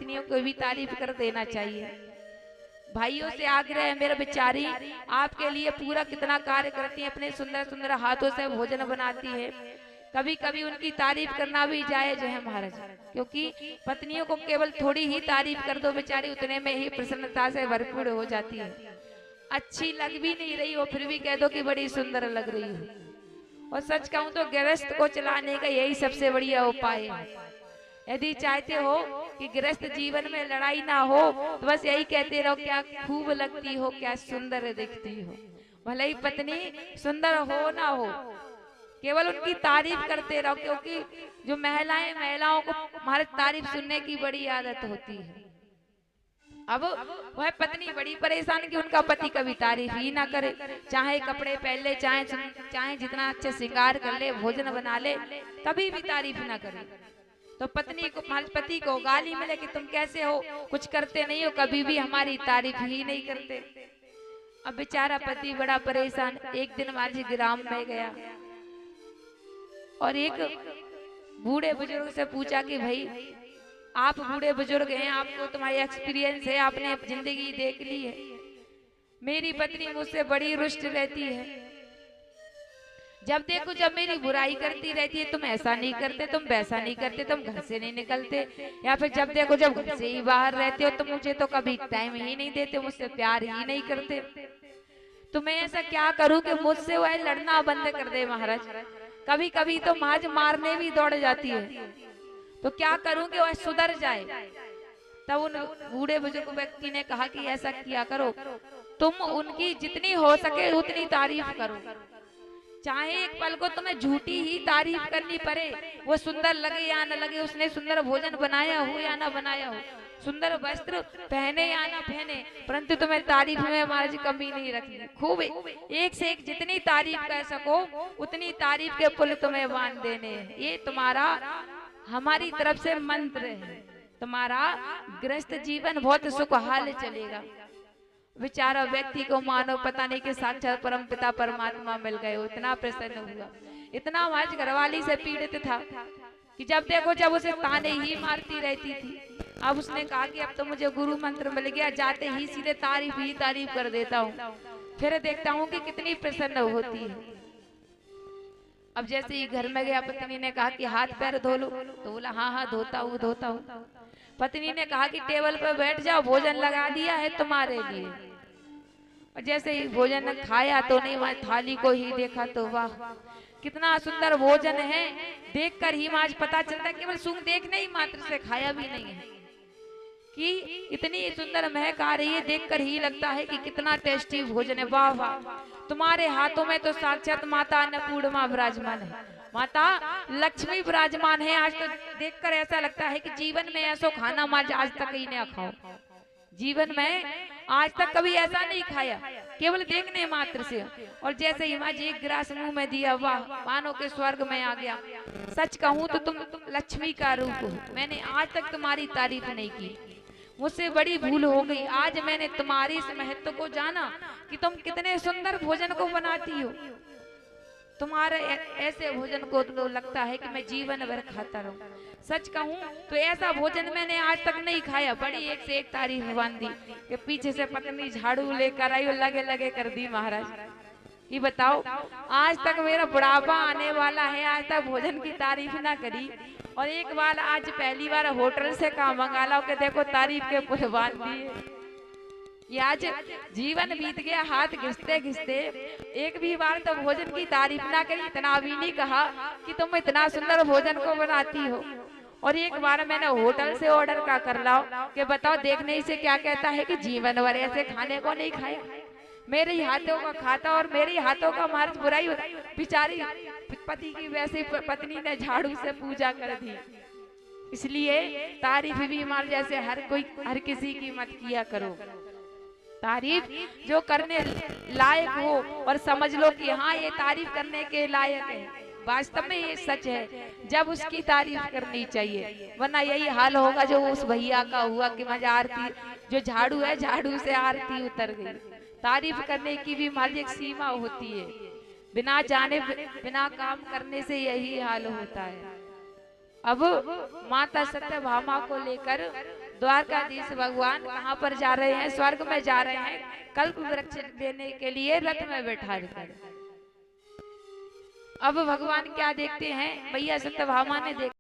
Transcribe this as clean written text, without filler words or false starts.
पत्नियों को भी तारीफ कर देना चाहिए। भाइयों से आग्रह है मेरे बेचारी, आपके लिए पूरा कितना कार्य करती है, अपने सुंदर सुंदर हाथों से भोजन बनाती है। कभी कभी उनकी तारीफ करना भी जायज है महाराज, क्योंकि पत्नियों को केवल थोड़ी ही तारीफ कर दो बेचारी उतने में ही प्रसन्नता से भरपूर हो जाती है। अच्छी लग भी नहीं रही हो फिर भी कह दो कि बड़ी सुंदर लग रही हो। और सच कहूं तो गृहस्थ को चलाने का यही सबसे बढ़िया उपाय है। यदि चाहते हो कि गृहस्थ जीवन में लड़ाई ना हो तो बस यही कहते रहो, क्या खूब लगती हो, क्या सुंदर दिखती हो। भले ही पत्नी सुंदर हो ना हो, केवल उनकी तारीफ करते रहो, क्योंकि जो महिलाओं को हमारी तारीफ सुनने की बड़ी आदत होती है। अब वह पत्नी बड़ी परेशान कि उनका पति कभी तारीफ ही ना करे, चाहे कपड़े पहन ले, चाहे जितना अच्छा श्रृंगार कर ले, भोजन बना ले, कभी भी तारीफ ना करे। तो पत्नी को, पति को गाली मिले कि तुम कैसे हो, कुछ करते नहीं हो, कभी भी हमारी तारीफ ही नहीं करते। अब बेचारा पति बड़ा परेशान एक दिन हमारे ग्राम में गया और एक बूढ़े बुजुर्ग से पूछा कि भाई आप बूढ़े बुजुर्ग हैं, आपको तुम्हारी एक्सपीरियंस है, आपने जिंदगी देख ली है, मेरी पत्नी मुझसे बड़ी रुष्ट रहती है, जब देखो जब मेरी बुराई करती रहती है, तुम ऐसा नहीं करते, तुम वैसा नहीं करते, तुम घर से नहीं निकलते, या फिर जब देखो जब घर से ही बाहर रहते हो, तुम मुझे तो कभी टाइम ही नहीं देते, मुझसे प्यार ही नहीं करते, तो मैं ऐसा क्या करूं कि मुझसे वह लड़ना बंद कर दे महाराज। कभी कभी तो माज मारने भी दौड़ जाती है, तो क्या करूं कि वह सुधर जाए। तब उन बूढ़े बुजुर्ग व्यक्ति ने कहा कि ऐसा किया करो, तुम उनकी जितनी हो सके उतनी तारीफ करो, चाहे एक पल को तुम्हें झूठी ही तारीफ करनी पड़े, वो सुंदर लगे या न लगे, उसने सुंदर भोजन बनाया हो या ना बनाया हो, सुंदर वस्त्र पहने या ना पहने, परंतु तुम्हें तारीफ में हमारी कमी नहीं रखनी। खूब एक से एक जितनी तारीफ कर सको उतनी तारीफ के पुल तुम्हें बांध देने। ये तुम्हारा हमारी तरफ से मंत्र है, तुम्हारा गृहस्थ जीवन बहुत सुखहाल चलेगा। बेचारा व्यक्ति को मानो पता नहीं कि साक्षात परम पिता परमात्मा मिल गए, इतना प्रसन्न हुआ, इतना आज घरवाली से पीड़ित था कि जब देखो जब उसे ताने ही मारती रहती थी। अब उसने कहा कि अब तो मुझे गुरु मंत्र मिल गया, जाते ही सीधे तारीफ ही तारीफ कर देता हूँ, फिर देखता हूँ कि कितनी प्रसन्न होती है। अब जैसे ही घर में गया, पत्नी ने कहा कि हाथ पैर धो लो, तो बोला हाँ हाँ धोता हूँ धोता हूँ। पत्नी ने कहा कि टेबल पर बैठ जाओ, भोजन लगा दिया है तुम्हारे लिए। और जैसे ही भोजन खाया तो नहीं, वह थाली को ही देखा तो वाह कितना सुंदर भोजन है, देखकर ही आज पता चलता है, केवल सुन देखने ही मात्र से, खाया भी नहीं है, कि इतनी सुंदर महक आ रही है, देखकर ही लगता है कि कितना टेस्टी भोजन है। वाह वाह, तुम्हारे हाथों में तो साक्षात माता अन्नपूर्णा विराजमान है, माता लक्ष्मी विराजमान है। आज तो देखकर ऐसा लगता है कि जीवन में ऐसा खाना आज तक ही नहीं खाओ, जीवन में आज तक कभी ऐसा नहीं खाया, केवल देखने मात्र से। और जैसे ही आज एक गिलास मुंह में दिया, वाह मानो के स्वर्ग में आ गया। सच कहूं तो तुम लक्ष्मी का रूप हो, मैंने आज तक तुम्हारी तारीफ नहीं की, मुझसे बड़ी भूल हो गई। आज मैंने तुम्हारी इस महत्व को जाना कि तुम कितने सुंदर भोजन को बनाती हो, तुम्हारे ऐसे भोजन को तो लगता है कि मैं जीवन भर खाता रहूं। सच कहूं तो ऐसा भोजन मैंने आज तक नहीं खाया। बड़ी एक से एक तारीफ बांधी कि पीछे से पत्नी झाड़ू लेकर आई और लगे लगे कर दी महाराज। ये बताओ, आज तक मेरा बुढ़ापा आने वाला है, आज तक भोजन की तारीफ ना करी, और एक बार आज पहली बार होटल से काम मंगा लो कि देखो तारीफ के पुल बांध दिए। ये आज जीवन बीत गया, हाथ घिसते घिसते एक भी बार तो भोजन की तारीफ ना करी, इतना भी नहीं कहा कि तुम इतना सुंदर भोजन को बनाती हो। और एक बार मैंने होटल से ऑर्डर का कर लाओ कि बताओ देखने से क्या कहता है कि जीवन भर ऐसे खाने को नहीं खाया, मेरे ही हाथों का खाता और मेरे ही हाथों का मार्च बुराई होती। बेचारी पति की वैसे पत्नी ने झाड़ू से पूजा कर दी। इसलिए तारीफ भी मार जैसे हर किसी की मत किया करो, तारीफ जो करने लायक हो और समझ लो कि हाँ ये तारीफ करने के लायक है, वास्तव में ये सच है, जब उसकी तारीफ करनी चाहिए। वरना यही हाल होगा जो उस भैया का हुआ कि मजा आरती जो झाड़ू है, झाड़ू से आरती उतर गई। तारीफ करने की भी हमारी एक सीमा होती है, बिना जाने बिना काम करने से यही हाल होता है। अब माता सत्यभामा को लेकर द्वारकाधीश भगवान कहाँ पर जा रहे हैं? स्वर्ग में जा रहे हैं, कल्प वृक्ष देने के लिए रथ में बैठा कर। अब भगवान क्या देखते हैं? भैया सत्यभामा ने देखा